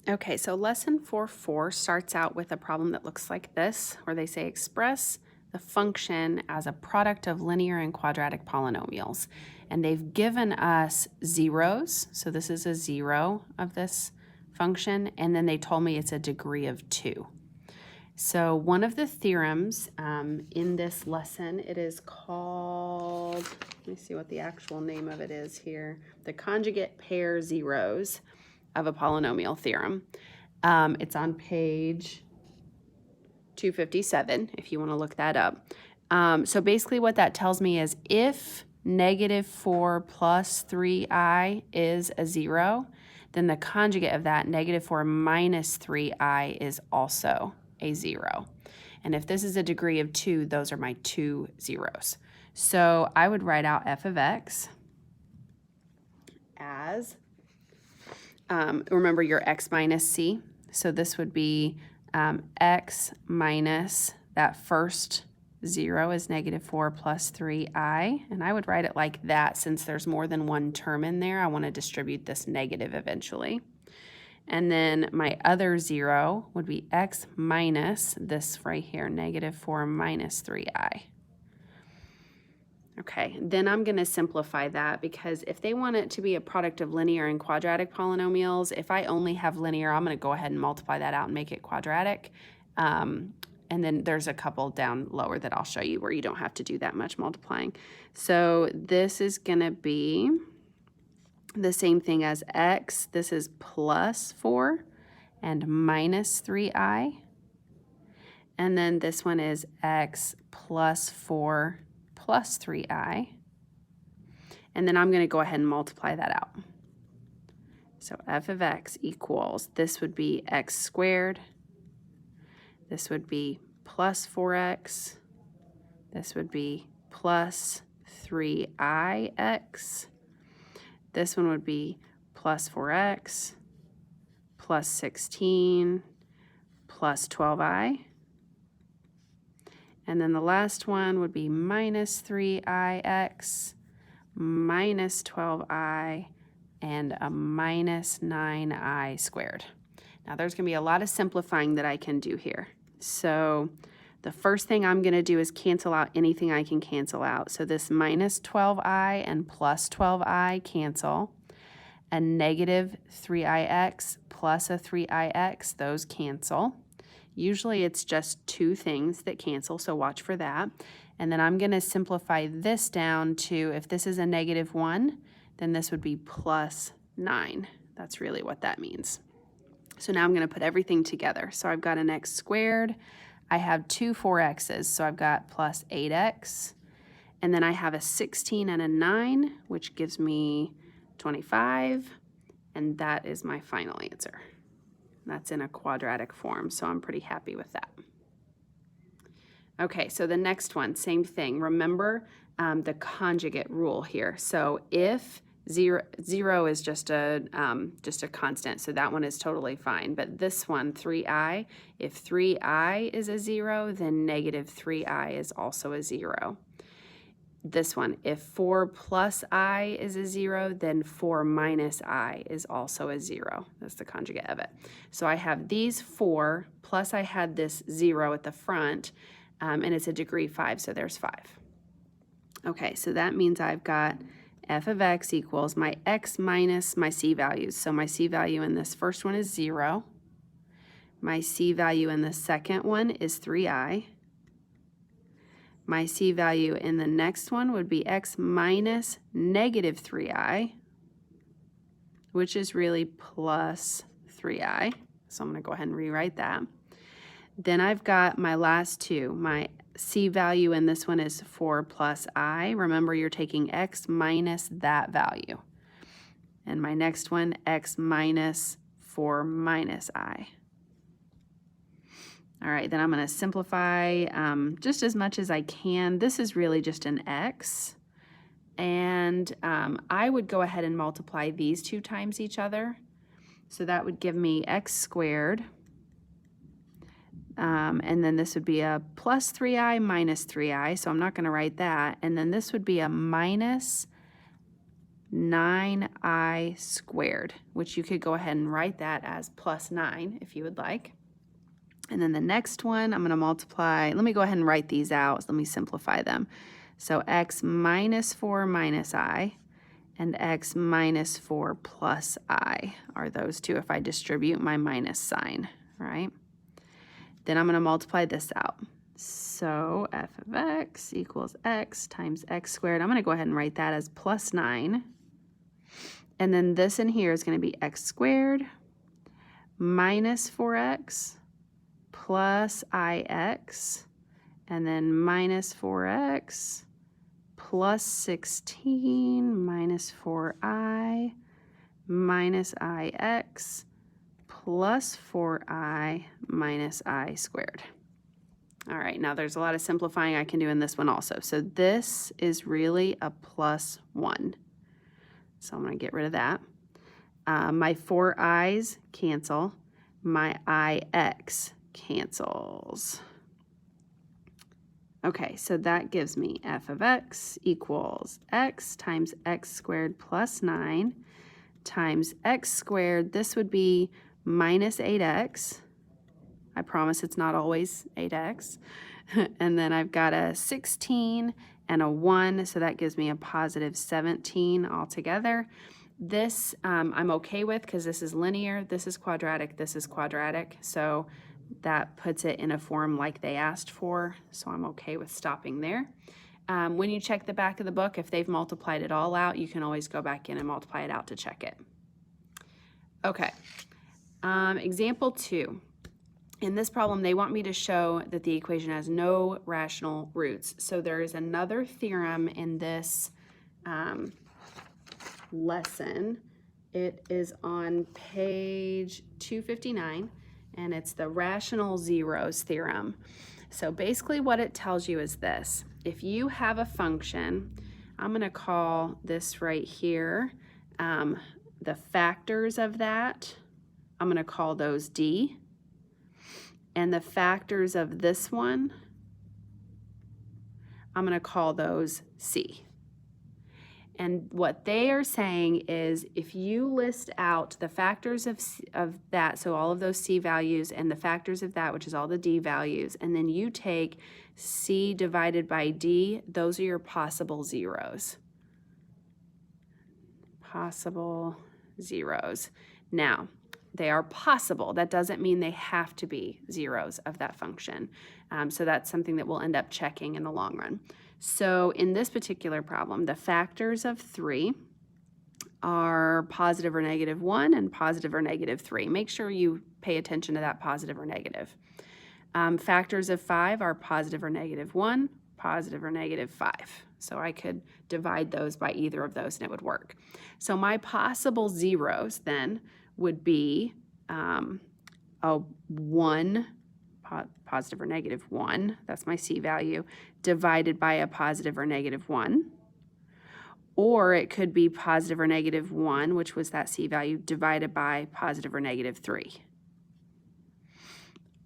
Okay, so lesson 4.4 starts out with a problem that looks like this, where they say express the function as a product of linear and quadratic polynomials. And they've given us zeros, so this is a zero of this function, and then they told me it's a degree of 2. So one of the theorems in this lesson, it is called, let me see what the actual name of it is here, the conjugate pair zeros of a polynomial theorem. It's on page 257 if you want to look that up. So basically what that tells me is if negative 4 plus 3i is a 0, then the conjugate of that, negative 4 minus 3i, is also a 0. And if this is a degree of 2, those are my two zeros. So I would write out f of x as, remember your x minus c. So this would be x minus that first 0 is negative 4 plus 3i. And I would write it like that since there's more than one term in there. I want to distribute this negative eventually. And then my other 0 would be x minus this right here, negative 4 minus 3i. Okay, then I'm going to simplify that because if they want it to be a product of linear and quadratic polynomials, if I only have linear, I'm going to go ahead and multiply that out and make it quadratic. And then there's a couple down lower that I'll show you where you don't have to do that much multiplying. So this is going to be the same thing as x. This is plus 4 and minus 3i. And then this one is x plus 4 plus 3i. And then I'm going to go ahead and multiply that out. So f of x equals, this would be x squared. This would be plus 4x. This would be plus 3ix. This one would be plus 4x, plus 16, plus 12i. And then the last one would be minus 3ix, minus 12i, and a minus 9i squared. Now there's going to be a lot of simplifying that I can do here. So the first thing I'm going to do is cancel out anything I can cancel out. So this minus 12i and plus 12i cancel. A negative 3ix plus a 3ix, those cancel. Usually it's just two things that cancel, so watch for that. And then I'm going to simplify this down to, if this is a negative 1, then this would be plus 9. That's really what that means. So now I'm going to put everything together. So I've got an x squared. I have two 4x's, so I've got plus 8x. And then I have a 16 and a 9, which gives me 25. And that is my final answer. That's in a quadratic form, so I'm pretty happy with that. Okay, so the next one, same thing. Remember the conjugate rule here. So if zero is just a constant, so that one is totally fine. But this one, 3i, if 3i is a 0, then negative 3i is also a 0. This one, if 4 plus I is a 0, then 4 minus I is also a 0. That's the conjugate of it. So I have these 4, plus I had this 0 at the front, and it's a degree 5, so there's 5. Okay, so that means I've got f of x equals my x minus my c values. So my c value in this first one is 0. My c value in the second one is 3i. My c value in the next one would be x minus negative 3i, which is really plus 3i. So I'm going to go ahead and rewrite that. Then I've got my last two. My c value in this one is 4 plus I. Remember, you're taking x minus that value. And my next one, x minus 4 minus I. All right, then I'm going to simplify just as much as I can. This is really just an x. And I would go ahead and multiply these two times each other. So that would give me x squared. And then this would be a plus 3i minus 3i, so I'm not going to write that. And then this would be a minus 9i squared, which you could go ahead and write that as plus 9 if you would like. And then the next one, I'm going to multiply. Let me go ahead and write these out. So let me simplify them. So x minus 4 minus I and x minus 4 plus I are those two if I distribute my minus sign, right? Then I'm going to multiply this out. So f of x equals x times x squared. I'm going to go ahead and write that as plus 9. And then this in here is going to be x squared minus 4x plus ix, and then minus 4x plus 16 minus 4i minus ix plus 4i minus I squared. All right, now there's a lot of simplifying I can do in this one also. So this is really a plus 1. So I'm going to get rid of that. My 4 i's cancel. My ix cancels. Okay, so that gives me f of x equals x times x squared plus 9 times x squared. This would be minus 8x. I promise it's not always 8x. And then I've got a 16 and a 1, so that gives me a positive 17 altogether. This I'm okay with because this is linear, this is quadratic, so that puts it in a form like they asked for, so I'm okay with stopping there. When you check the back of the book, if they've multiplied it all out, you can always go back in and multiply it out to check it. Okay, example 2. In this problem, they want me to show that the equation has no rational roots. So there is another theorem in this lesson. It is on page 259, and it's the rational zeros theorem. So basically what it tells you is this. If you have a function, I'm going to call this right here, the factors of that, I'm going to call those D. And the factors of this one, I'm going to call those C. And what they are saying is if you list out the factors of that, so all of those C values, and the factors of that, which is all the D values, and then you take C divided by D, those are your possible zeros. Possible zeros. Now, they are possible. That doesn't mean they have to be zeros of that function. So that's something that we'll end up checking in the long run. So in this particular problem, the factors of 3 are positive or negative 1 and positive or negative 3. Make sure you pay attention to that positive or negative. Factors of 5 are positive or negative 1, positive or negative 5. So I could divide those by either of those and it would work. So my possible zeros then would be a 1, positive or negative 1, that's my C value, divided by a positive or negative 1. Or it could be positive or negative 1, which was that C value, divided by positive or negative 3.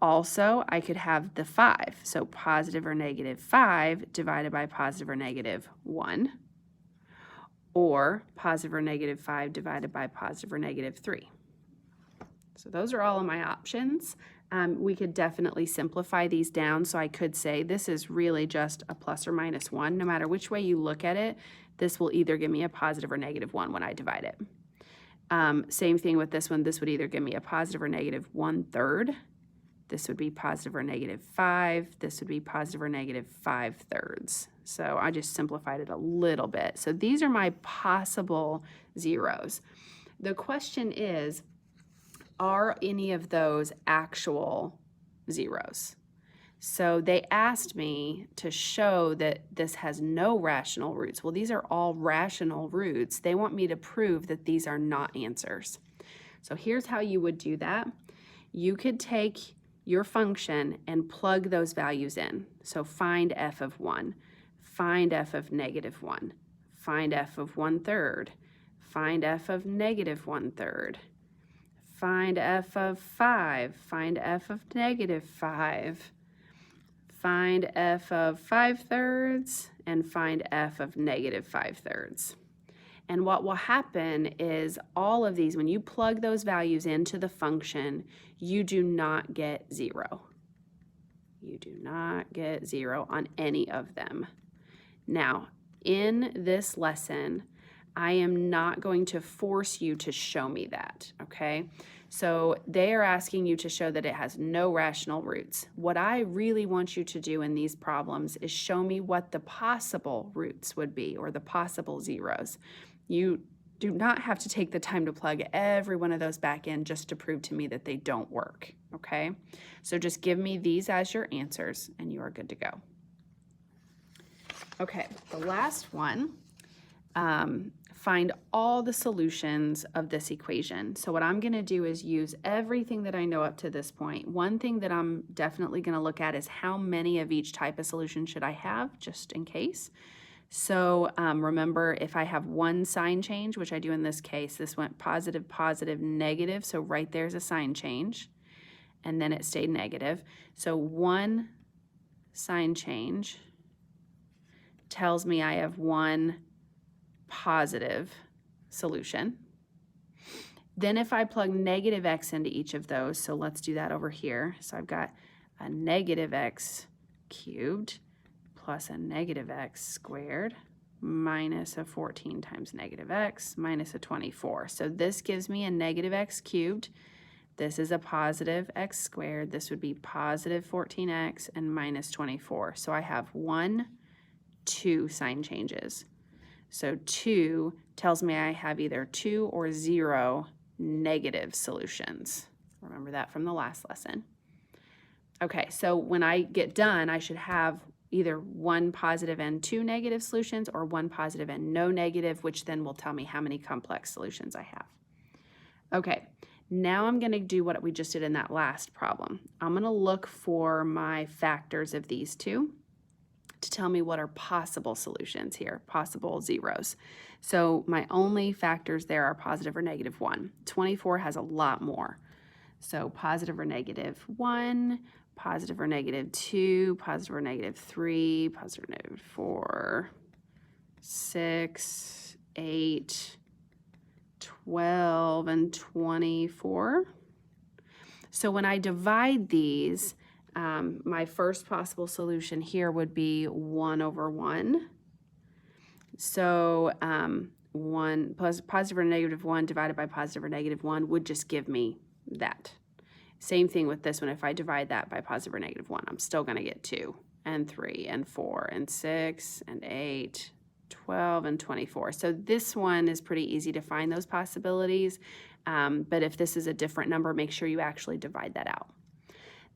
Also, I could have the 5, so positive or negative 5 divided by positive or negative 1. Or positive or negative 5 divided by positive or negative 3. So those are all of my options. We could definitely simplify these down. So I could say this is really just a plus or minus 1. No matter which way you look at it, this will either give me a positive or negative 1 when I divide it. Same thing with this one. This would either give me a positive or negative 1/3. This would be positive or negative 5. This would be positive or negative 5/3. So I just simplified it a little bit. So these are my possible zeros. The question is, are any of those actual zeros? So they asked me to show that this has no rational roots. Well, these are all rational roots. They want me to prove that these are not answers. So here's how you would do that. You could take your function and plug those values in. So find f of 1, find f of negative 1, find f of 1/3, find f of negative 1/3, find f of 5, find f of negative 5, find f of 5/3, and find f of negative 5/3. And what will happen is all of these, when you plug those values into the function, you do not get 0. You do not get 0 on any of them. Now, in this lesson, I am not going to force you to show me that, okay? So they are asking you to show that it has no rational roots. What I really want you to do in these problems is show me what the possible roots would be, or the possible zeros. You do not have to take the time to plug every one of those back in just to prove to me that they don't work, okay? So just give me these as your answers and you are good to go. Okay, the last one, find all the solutions of this equation. So what I'm gonna do is use everything that I know up to this point. One thing that I'm definitely gonna look at is how many of each type of solution should I have, just in case. So remember, if I have one sign change, which I do in this case, this went positive, positive, negative, so right there's a sign change, and then it stayed negative. So one sign change tells me I have one positive solution. Then if I plug negative x into each of those, so let's do that over here. So I've got a negative x cubed plus a negative x squared minus a 14 times negative x minus a 24. So this gives me a negative x cubed. This is a positive x squared. This would be positive 14x and minus 24. So I have 1, 2 sign changes. So 2 tells me I have either 2 or 0 negative solutions. Remember that from the last lesson. Okay, so when I get done, I should have either 1 positive and 2 negative solutions, or 1 positive and no negative, which then will tell me how many complex solutions I have. Okay, now I'm going to do what we just did in that last problem. I'm going to look for my factors of these two to tell me what are possible solutions here, possible zeros. So my only factors there are positive or negative 1. 24 has a lot more. So positive or negative 1, positive or negative 2, positive or negative 3, positive or negative 4, 6, 8, 12, and 24. So when I divide these, my first possible solution here would be 1 over 1. So positive or negative 1 divided by positive or negative 1 would just give me that. Same thing with this one. If I divide that by positive or negative 1, I'm still going to get 2 and 3 and 4 and 6 and 8, 12, and 24. So this one is pretty easy to find those possibilities. But if this is a different number, make sure you actually divide that out.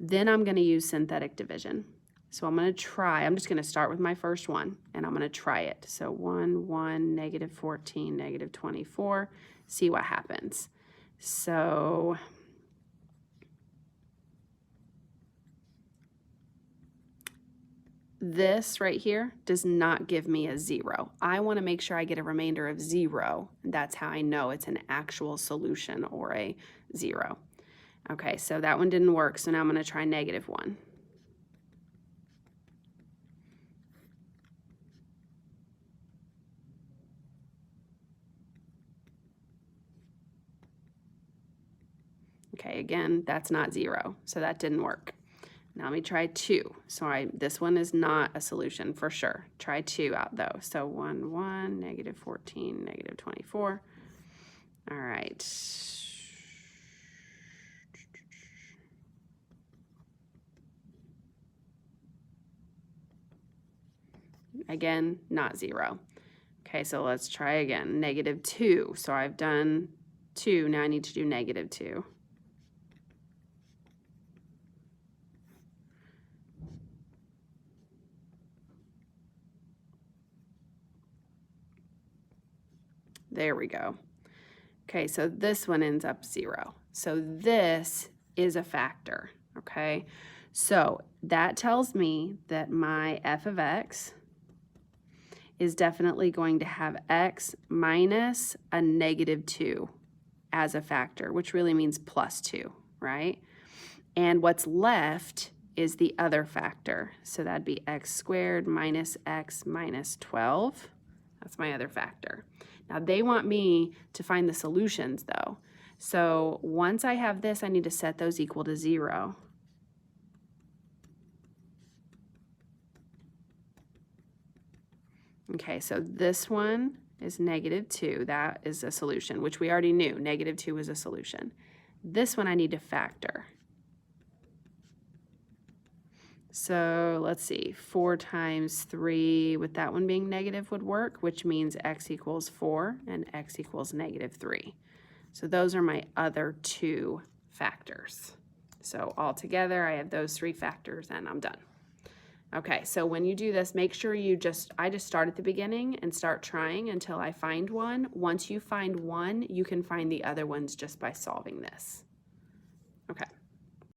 Then I'm going to use synthetic division. So I'm going to try, I'm just going to start with my first one, and I'm going to try it. So 1, 1, negative 14, negative 24, see what happens. So this right here does not give me a 0. I want to make sure I get a remainder of 0. And that's how I know it's an actual solution or a 0. Okay, so that one didn't work, so now I'm going to try negative 1. Okay, again, that's not 0, so that didn't work. Now let me try 2. So this one is not a solution for sure. Try 2 out though. So 1, 1, negative 14, negative 24. All right. Again, not 0. Okay, so let's try again. Negative 2. So I've done 2. Now I need to do negative 2. There we go. Okay, so this one ends up 0. So this is a factor, okay? So that tells me that my f of x is definitely going to have x minus a negative 2 as a factor, which really means plus 2, right? And what's left is the other factor. So that'd be x squared minus x minus 12. That's my other factor. Now they want me to find the solutions though. So once I have this, I need to set those equal to 0. Okay, so this one is -2. That is a solution, which we already knew. -2 is a solution. This one I need to factor. So let's see, 4 times 3 with that one being negative would work, which means x equals 4 and x equals -3. So those are my other 2 factors. So altogether, I have those 3 factors and I'm done. Okay, so when you do this, make sure I just start at the beginning and start trying until I find one. Once you find one, you can find the other ones just by solving this.